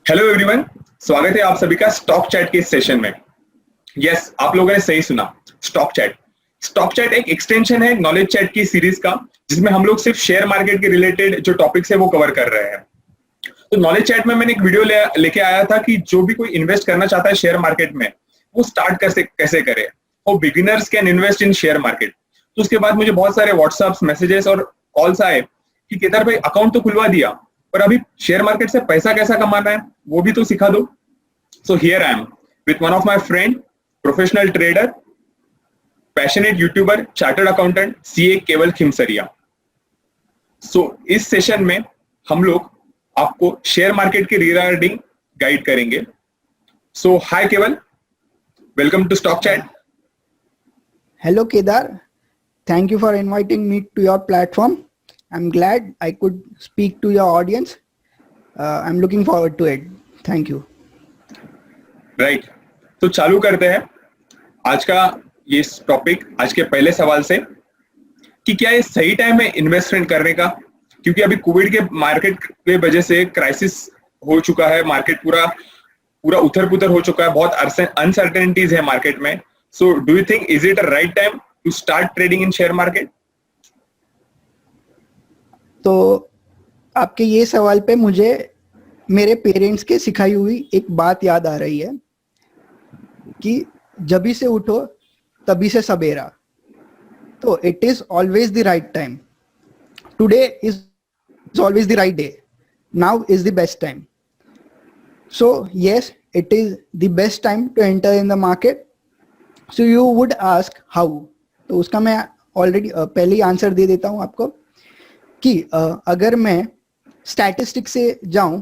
Hello everyone, स्वागत है आप सभी का स्टॉक चैट के सेशन में। यस, आप लोगों ने सही सुना, स्टॉक चैट। स्टॉक चैट एक एक्सटेंशन है नॉलेज चैट की सीरीज का, जिसमें हम लोग सिर्फ शेयर मार्केट के रिलेटेड जो टॉपिक्स है वो कवर कर रहे हैं। तो नॉलेज चैट में मैंने एक वीडियो लेके आया था कि जो भी कोई इन्वेस्ट करना चाहता है शेयर मार्केट में, वो स्टार्ट कैसे करे, और beginners can invest in share market. तो उसके बाद मुझे बहुत सारे व्हाट्सएप मैसेजेस और कॉल्स आए कि केदार भाई, अकाउंट तो खुलवा दिया, पर अभी शेयर मार्केट से पैसा कैसा कमाना है वो भी तो सिखा दो। So here I am with one of my friend, professional trader, passionate YouTuber, chartered accountant, CA Kewal Khimsaria. So इस सेशन में हम लोग आपको शेयर मार्केट के रिगार्डिंग गाइड करेंगे। So hi Kewal, welcome to stock chat. Hello Kedar, thank you for inviting me to your platform. I'm glad I could speak to your audience. I'm looking forward to it. Thank you. Right, तो चालू करते हैं आज का ये topic, आज के पहले सवाल से कि क्या ये सही टाइम है इन्वेस्टमेंट करने का। क्योंकि अभी कोविड के मार्केट के वजह से क्राइसिस हो चुका है, मार्केट पूरा उथल पुथल हो चुका है, बहुत अनसर्टेनिटीज है मार्केट में। So do you think is it a right time to start trading in share market? तो आपके ये सवाल पे मुझे मेरे पेरेंट्स के सिखाई हुई एक बात याद आ रही है कि जभी से उठो तभी से सवेरा। तो it is always the right time. Today is always the right day. Now is the best time. So yes, it is the best time to enter in the market. So you would ask how. तो उसका मैं already पहले ही answer दे देता हूं आपको कि अगर मैं स्टैटिस्टिक्स से जाऊं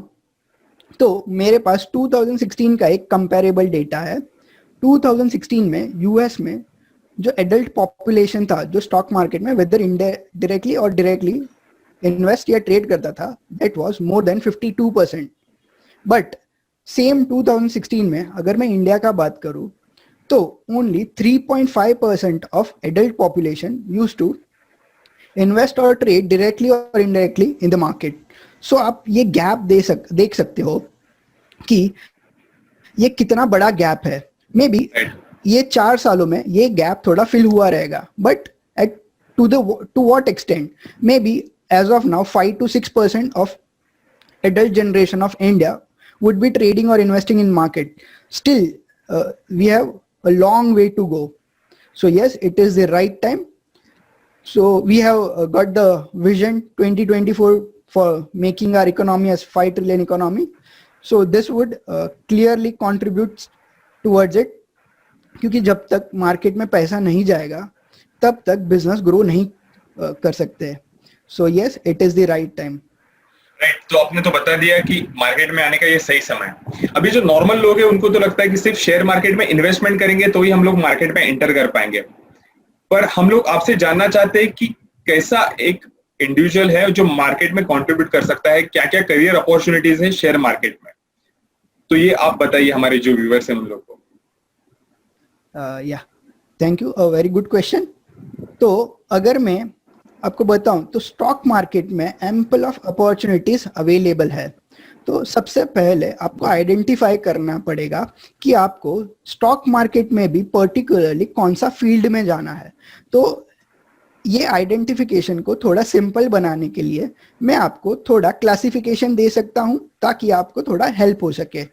तो मेरे पास 2016 का एक कंपैरेबल डेटा है। 2016 में यूएस में जो एडल्ट पॉपुलेशन था जो स्टॉक मार्केट में वेदर डायरेक्टली और डायरेक्टली इन्वेस्ट या ट्रेड करता था, that was more than 52%। But same 2016 में अगर मैं इंडिया का बात करूं तो only 3.5% of adult population used to invest और ट्रेड डायरेक्टली और indirectly in the market. So आप ये गैप देख सकते हो कि ये कितना बड़ा गैप है। मे बी ये 4 सालों में ये गैप थोड़ा फिल हुआ रहेगा, but at to what extent? Maybe as of now 5 to 6% ऑफ adult generation of India would be trading or investing in market. Still, we have a long way to go. So yes, it is the right time. So we have got the vision 2024 for making our economy as 5 trillion economy. So this would clearly contribute towards it. क्योंकि जब तक market में पैसा नहीं जाएगा तब तक business grow नहीं कर सकते। सो yes, it is the right time. Right, तो आपने तो बता दिया कि मार्केट में आने का ये सही समय है। अभी जो नॉर्मल लोग हैं उनको तो लगता है कि सिर्फ शेयर मार्केट में इन्वेस्टमेंट करेंगे तो ही हम लोग मार्केट में एंटर कर पाएंगे। पर हम लोग आपसे जानना चाहते हैं कि कैसा एक इंडिविजुअल है जो मार्केट में कंट्रीब्यूट कर सकता है, क्या क्या करियर अपॉर्चुनिटीज है शेयर मार्केट में। तो ये आप बताइए हमारे जो व्यूअर्स हैं उन लोग को। या thank you, a very good question. तो अगर मैं आपको बताऊं तो स्टॉक मार्केट में एम्पल ऑफ अपॉर्चुनिटीज अवेलेबल है। तो सबसे पहले आपको आइडेंटिफाई करना पड़ेगा कि आपको स्टॉक मार्केट में भी पर्टिकुलरली कौन सा फील्ड में जाना है। तो ये आइडेंटिफिकेशन को थोड़ा सिंपल बनाने के लिए मैं आपको थोड़ा क्लासिफिकेशन दे सकता हूं ताकि आपको थोड़ा हेल्प हो सके।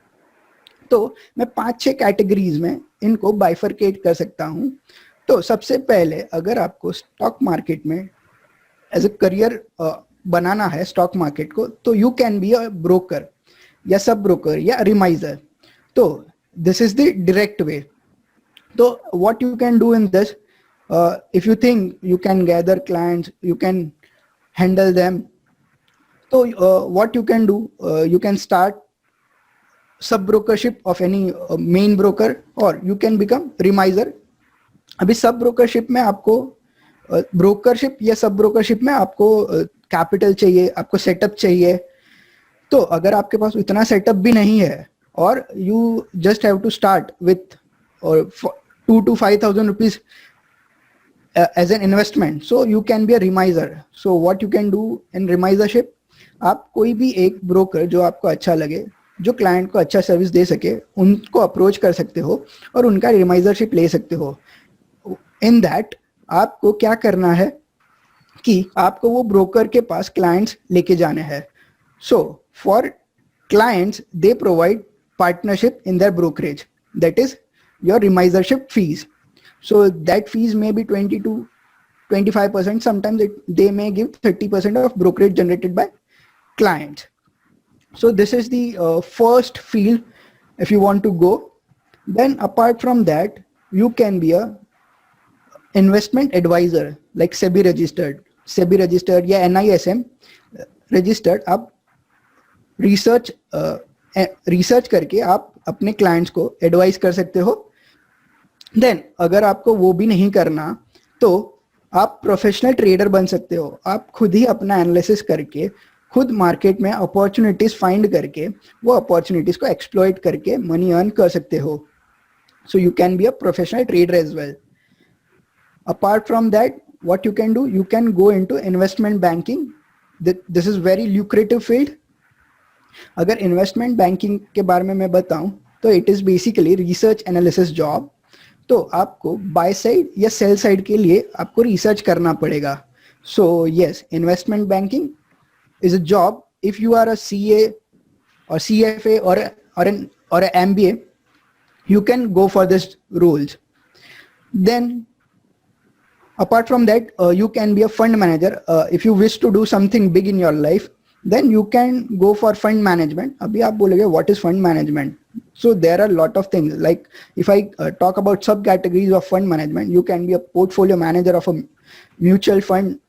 तो मैं 5-6 कैटेगरीज में इनको बाइफरकेट कर सकता हूं। तो सबसे पहले अगर आपको स्टॉक मार्केट में एज ए करियर बनाना है स्टॉक मार्केट को, तो you can be a broker या सब ब्रोकर या रिमाइजर। तो this is the direct way. तो what you can do in this, if you think you can gather clients, you can handle them, तो what you can do, you can start sub brokership of any main broker और you can become remisier. अभी सब brokership में आपको brokership या सब brokership में आपको कैपिटल चाहिए, आपको सेटअप चाहिए। तो अगर आपके पास इतना सेटअप भी नहीं है और you just have to start with 2 to 5,000 rupees as an investment, so you can be a remiser. So what you can do in remisership, आप कोई भी एक ब्रोकर जो आपको अच्छा लगे जो क्लाइंट को अच्छा सर्विस दे सके उनको अप्रोच कर सकते हो और उनका रिमाइजरशिप ले सकते हो। इन दैट आपको क्या करना है कि आपको वो ब्रोकर के पास क्लाइंट्स लेके जाने हैं। So for clients they provide partnership in their brokerage, that is your remisiership fees. So that fees may be 20 to 25%. Sometimes they may give 30% of brokerage generated by clients. So this is the first field if you want to go. Then apart from that, you can be a investment advisor like SEBI registered या NISM registered. आप research करके आप अपने clients को advice कर सकते हो। Then अगर आपको वो भी नहीं करना तो आप प्रोफेशनल ट्रेडर बन सकते हो। आप खुद ही अपना एनालिसिस करके खुद मार्केट में अपॉर्चुनिटीज फाइंड करके वो अपॉर्चुनिटीज को एक्सप्लॉइट करके मनी अर्न कर सकते हो। So you can be a professional trader as well. Apart from that what you can do, you can go into investment banking. This is very lucrative field. अगर investment banking के बारे में मैं बताऊं तो it is basically research analysis job. तो आपको buy side या सेल साइड के लिए आपको रिसर्च करना पड़ेगा। So yes, investment banking is a job if you are a CA or CFA or an MBA, you can go for this roles. Then apart from that, you can be a fund manager. If you wish to do something big in your life, then you can go for fund management. Abhi aap bolege what is fund management? So there are a lot of things, like if I talk about subcategories of fund management, you can be a portfolio manager of a mutual fund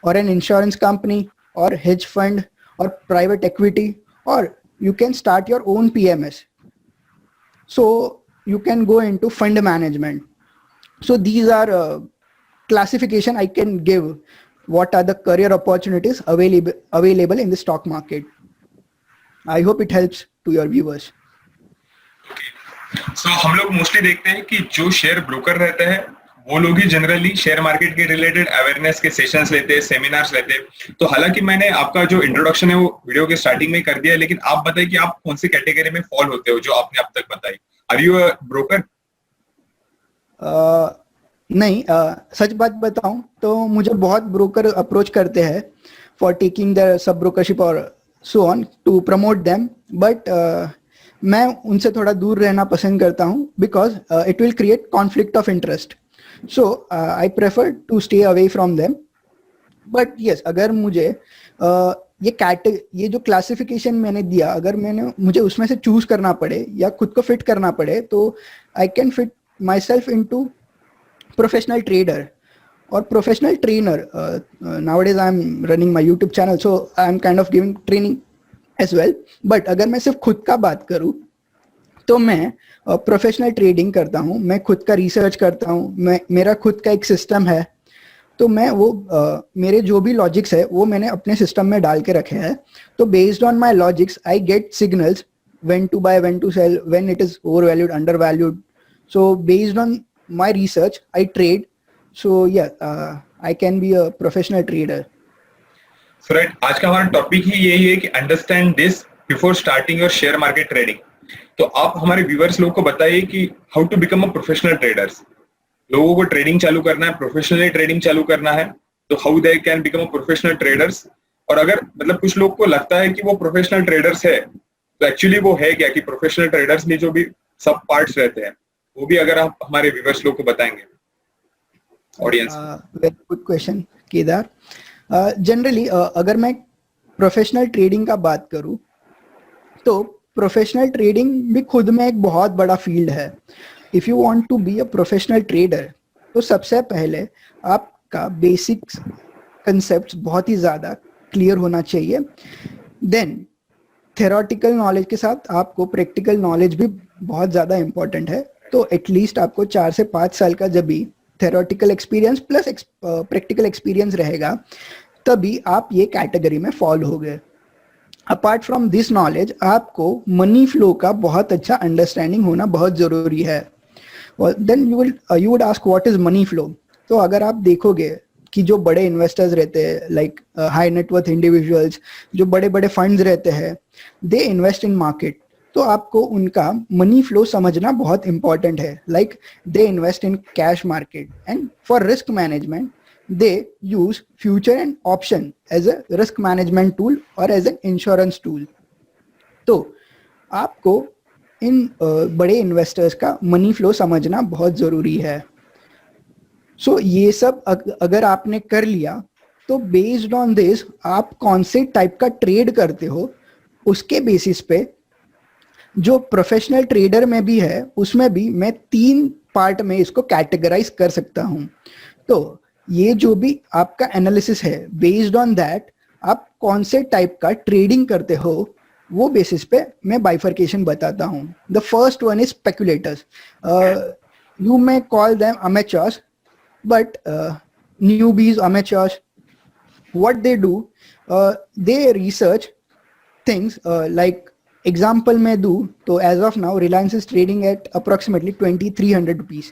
or an insurance company or hedge fund or private equity, or you can start your own PMS. So you can go into fund management. So these are classification I can give what are the career opportunities available in the stock market. I hope it helps to your viewers. सो हम लोग mostly देखते हैं कि जो share broker रहते हैं वो लोग ही जनरली शेयर मार्केट के रिलेटेड अवेयरनेस के सेशंस लेते हैं, सेमिनार्स लेते हैं। तो हालांकि मैंने आपका जो इंट्रोडक्शन है वो वीडियो के स्टार्टिंग में कर दिया है, लेकिन आप बताइए कि आप कौन सी कैटेगरी में फॉल होते हो जो आपने अब तक बताई। Are you a broker? नहीं, सच बात बताऊं तो मुझे बहुत ब्रोकर अप्रोच करते हैं for taking the sub brokership और so on to promote them, but मैं उनसे थोड़ा दूर रहना पसंद करता हूं because it will create conflict of interest. So I prefer to stay away from them. But yes, अगर मुझे ये जो क्लासिफिकेशन मैंने दिया, अगर मुझे उसमें से चूज करना पड़े या खुद को फिट करना पड़े तो I can fit myself into professional trader or professional trainer. Nowadays I am running my YouTube channel, so I am kind of giving training as well. But अगर मैं सिर्फ खुद का बात करूँ तो मैं प्रोफेशनल ट्रेडिंग करता हूँ, मैं खुद का रिसर्च करता हूँ, मेरा खुद का एक सिस्टम है। तो मैं वो मेरे जो भी लॉजिक्स है वो मैंने अपने सिस्टम में डाल के रखे हैं। तो based on my logics I get signals when to buy, when to sell, when it is overvalued, undervalued. So based on my research I trade. So yeah, I can be a professional trader. So right, आज का हमारा topic ही यही है कि understand this before starting your share market trading. तो आप हमारे viewers लोगों को बताइए कि how to become a professional traders. लोगों को ट्रेडिंग चालू करना है, प्रोफेशनली ट्रेडिंग चालू करना है, तो how they can become a professional traders. और अगर मतलब कुछ लोग को लगता है कि वो प्रोफेशनल ट्रेडर्स है, तो एक्चुअली वो है क्या, कि प्रोफेशनल ट्रेडर्स में जो भी सब पार्ट्स रहते हैं वो भी अगर आप हमारे व्यूअर्स लोग को बताएंगे audience. Very good question Kedar. Generally अगर मैं प्रोफेशनल ट्रेडिंग का बात करूं तो प्रोफेशनल ट्रेडिंग भी खुद में एक बहुत बड़ा फील्ड है। If you want to be a professional trader तो सबसे पहले आपका बेसिक्स कंसेप्ट्स बहुत ही ज़्यादा क्लियर होना चाहिए। देन थ्योरेटिकल नॉलेज के साथ आपको प्रैक्टिकल नॉलेज भी बहुत ज़्यादा इम्पोर्टेंट है। तो एटलीस्ट आपको 4 से 5 साल का जब भी theoretical experience plus practical experience रहेगा तभी आप ये कैटेगरी में फॉल हो गए। अपार्ट फ्रॉम दिस नॉलेज आपको मनी फ्लो का बहुत अच्छा अंडरस्टैंडिंग होना बहुत ज़रूरी है। Then you would ask what is money flow. तो अगर आप देखोगे कि जो बड़े इन्वेस्टर्स रहते हैं लाइक हाई नेटवर्थ इंडिविजुअल्स, जो बड़े बड़े फंड्स रहते हैं, दे इन्वेस्ट इन मार्केट, तो आपको उनका मनी फ्लो समझना बहुत इंपॉर्टेंट है. Like they invest in cash market and for risk management they use future and option as a risk management tool और एज एन इंश्योरेंस टूल. तो आपको इन बड़े इन्वेस्टर्स का मनी फ्लो समझना बहुत जरूरी है. सो ये सब अगर आपने कर लिया तो बेस्ड ऑन दिस आप कौन से टाइप का ट्रेड करते हो उसके बेसिस पे, जो प्रोफेशनल ट्रेडर में भी है उसमें भी मैं 3 पार्ट में इसको कैटेगराइज कर सकता हूँ. तो ये जो भी आपका एनालिसिस है बेस्ड ऑन दैट आप कौन से टाइप का ट्रेडिंग करते हो वो बेसिस पे मैं बाइफर्केशन बताता हूँ. The first one is speculators. You may call them amateurs but newbies, amateurs, what they do, they research things like example मैं दूँ तो as of now Reliance is trading at approximately 2300 rupees.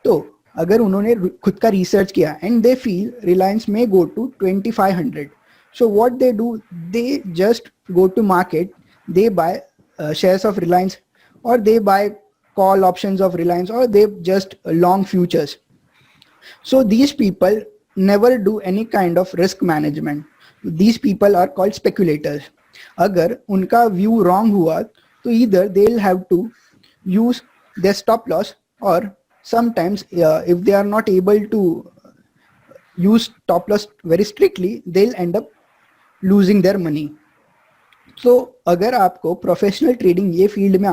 तो अगर उन्होंने खुद का research किया and they feel Reliance may go to 2500, so what they do, they just go to market, they buy shares of Reliance or they buy call options of Reliance or they just long futures. So these people never do any kind of risk management. These people are called speculators. अगर उनका view wrong हुआ तो either they'll have to use their stop loss or sometimes if they are not able to use stop loss very strictly, they'll end up losing their money. So अगर आपको professional trading ये field में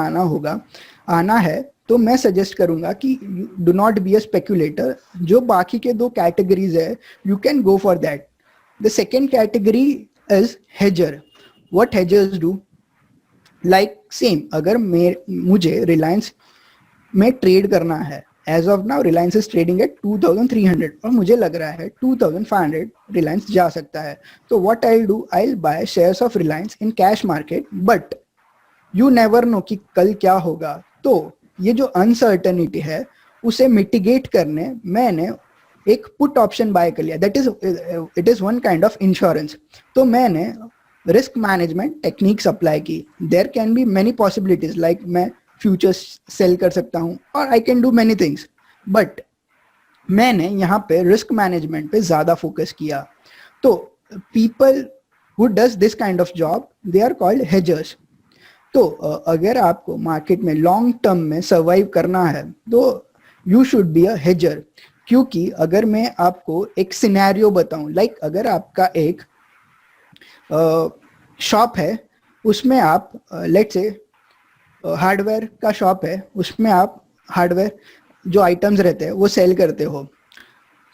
आना है तो मैं suggest करूंगा कि do not be a speculator. जो बाकी के 2 कैटेगरीज है you can go for that. The second category is hedger. What hedgers do, like same अगर मुझे रिलायंस में ट्रेड करना है, as of now Reliance is trading at 2300 और मुझे लग रहा है 2500 रिलायंस जा सकता है, तो what I do, I will by shares of Reliance in cash market. But you never know कि कल क्या होगा. तो ये जो अनसर्टेनिटी है उसे मिटिगेट करने मैंने एक पुट ऑप्शन बाय कर लिया. That is it is one kind of insurance. तो मैंने रिस्क मैनेजमेंट टेक्निक्स अप्लाई की. There can be many possibilities, like मैं फ्यूचर्स सेल कर सकता हूँ और I can do many things, but मैंने यहाँ पे रिस्क मैनेजमेंट पे ज्यादा फोकस किया. तो people who does this kind of job they are called hedgers. तो अगर आपको मार्केट में लॉन्ग टर्म में सर्वाइव करना है तो यू शुड बी अ हेजर. क्योंकि अगर मैं आपको एक सिनेरियो बताऊं, लाइक अगर आपका एक शॉप है उसमें आप लेट्स से हार्डवेयर का शॉप है, उसमें आप हार्डवेयर जो आइटम्स रहते हैं वो सेल करते हो.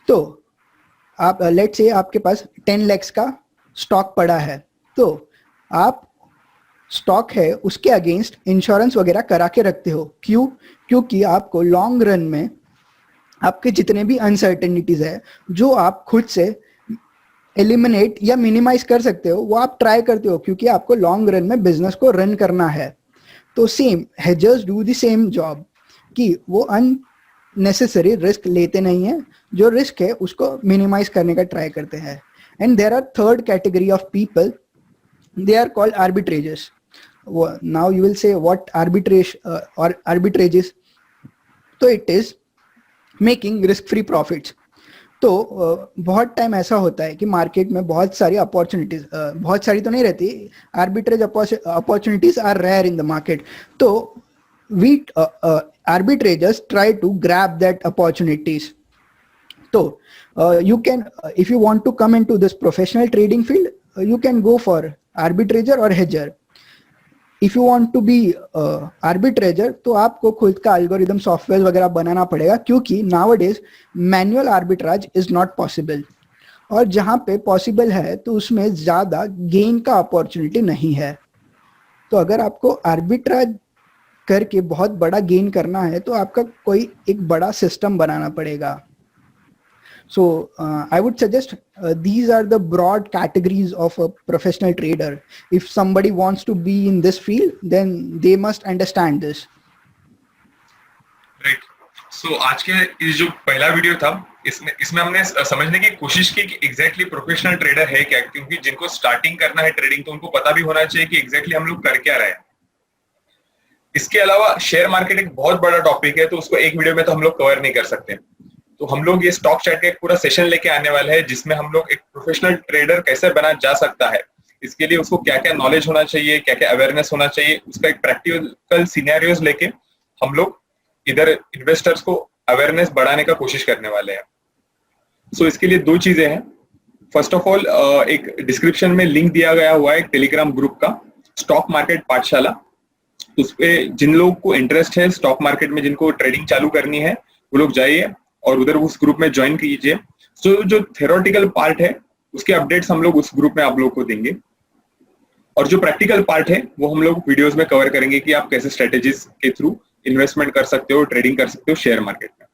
तो आप लेट्स से आपके पास 10 lakhs का स्टॉक पड़ा है, तो आप स्टॉक है उसके अगेंस्ट इंश्योरेंस वगैरह करा के रखते हो. क्यों? क्योंकि आपको लॉन्ग रन में आपके जितने भी अनसर्टेनिटीज है जो आप खुद से एलिमिनेट या मिनिमाइज कर सकते हो वो आप ट्राई करते हो, क्योंकि आपको लॉन्ग रन में बिजनेस को रन करना है. तो same hedgers do the same job कि वो अननेसेसरी रिस्क लेते नहीं है, जो रिस्क है उसको मिनिमाइज करने का ट्राई करते हैं. And there are third category of people, they are called arbitrages. Now you will say what arbitrage or arbitrage is. तो it is making risk free profits. तो बहुत टाइम ऐसा होता है कि मार्केट में बहुत सारी अपॉर्चुनिटीज, बहुत सारी तो नहीं रहती, arbitrage opportunities are rare in the market. तो we arbitragers try to grab that opportunities. So you can if you want to come into this professional trading field, you can go for arbitrager or hedger. If you want to be arbitrager, तो आपको खुद का algorithm software वगैरह बनाना पड़ेगा, क्योंकि nowadays manual arbitrage is not possible. और जहाँ पे पॉसिबल है तो उसमें ज्यादा गेन का अपॉर्चुनिटी नहीं है. तो अगर आपको आर्बिट्राज करके बहुत बड़ा गेन करना है तो आपका कोई एक बड़ा सिस्टम बनाना पड़ेगा. So I would suggest these are the broad categories of a professional trader. If somebody wants to be in this field, then they must understand this. Right. So आज के इस जो पहला वीडियो था इसमें इसमें हमने समझने की कोशिश की कि एग्जैक्टली प्रोफेशनल ट्रेडर है क्या, क्योंकि जिनको स्टार्टिंग करना है ट्रेडिंग तो उनको पता भी होना चाहिए कि एग्जैक्टली हम लोग कर क्या रहे हैं। इसके अलावा शेयर मार्केट एक बहुत बड़ा टॉपिक है, तो उसको एक वीडियो में तो हम लोग कवर नहीं कर सकते। तो हम लोग ये स्टॉक चैट का एक पूरा सेशन लेके आने वाले हैं, जिसमें हम लोग एक प्रोफेशनल ट्रेडर कैसे बना जा सकता है, इसके लिए उसको क्या क्या नॉलेज होना चाहिए, क्या क्या अवेयरनेस होना चाहिए, उसका एक प्रैक्टिकल सिनेरियोज लेके हम लोग इधर इन्वेस्टर्स को अवेयरनेस बढ़ाने का कोशिश करने वाले हैं। सो इसके लिए दो चीजें हैं। फर्स्ट ऑफ ऑल, एक डिस्क्रिप्शन में लिंक दिया गया हुआ है एक टेलीग्राम ग्रुप का, स्टॉक मार्केट पाठशाला। उसपे जिन लोगों को इंटरेस्ट है स्टॉक मार्केट में, जिनको ट्रेडिंग चालू करनी है, वो लोग जाइए और उधर उस ग्रुप में ज्वाइन कीजिए। सो जो थ्योरेटिकल पार्ट है उसके अपडेट्स हम लोग उस ग्रुप में आप लोग को देंगे, और जो प्रैक्टिकल पार्ट है वो हम लोग वीडियोस में कवर करेंगे कि आप कैसे स्ट्रेटेजीज के थ्रू इन्वेस्टमेंट कर सकते हो, ट्रेडिंग कर सकते हो शेयर मार्केट में।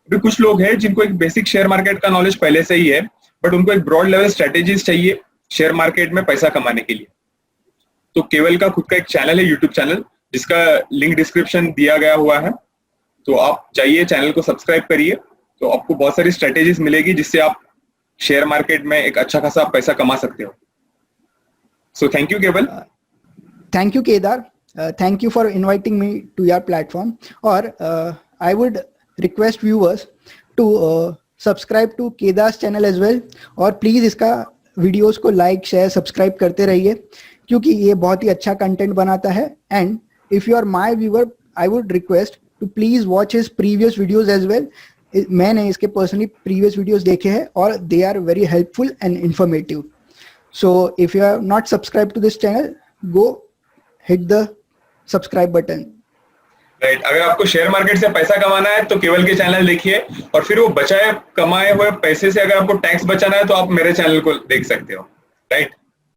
अभी कुछ लोग हैं जिनको एक बेसिक शेयर मार्केट का नॉलेज पहले से ही है, बट उनको एक ब्रॉड लेवल स्ट्रेटेजीज चाहिए शेयर मार्केट में पैसा कमाने के लिए। तो केवल का खुद का एक चैनल है, यूट्यूब चैनल, जिसका लिंक डिस्क्रिप्शन दिया गया हुआ है। तो आप जाइए, चैनल को सब्सक्राइब करिए, तो आपको बहुत सारी स्ट्रेटेजीज मिलेगी जिससे आप शेयर मार्केट में एक अच्छा खासा पैसा कमा सकते हो। सो थैंक यू केवल। Thank you Kedar, thank you for inviting me to your platform. और I would request viewers to subscribe to Kedar's channel as well, और प्लीज इसका वीडियोस को लाइक शेयर सब्सक्राइब करते रहिए, क्योंकि ये बहुत ही अच्छा कंटेंट बनाता है। And if you are my viewer, I would request to please watch his previous videos as well. मैंने इसके पर्सनली प्रीवियस वीडियोस देखे हैं और they are very helpful and informative. So if you have not subscribe to this channel, go hit the subscribe button. Right, अगर आपको share market से पैसा कमाना है तो केवल के चैनल देखिए, और फिर वो बचाए कमाए हुए पैसे से अगर आपको टैक्स बचाना है तो आप मेरे चैनल को देख सकते हो। राइट।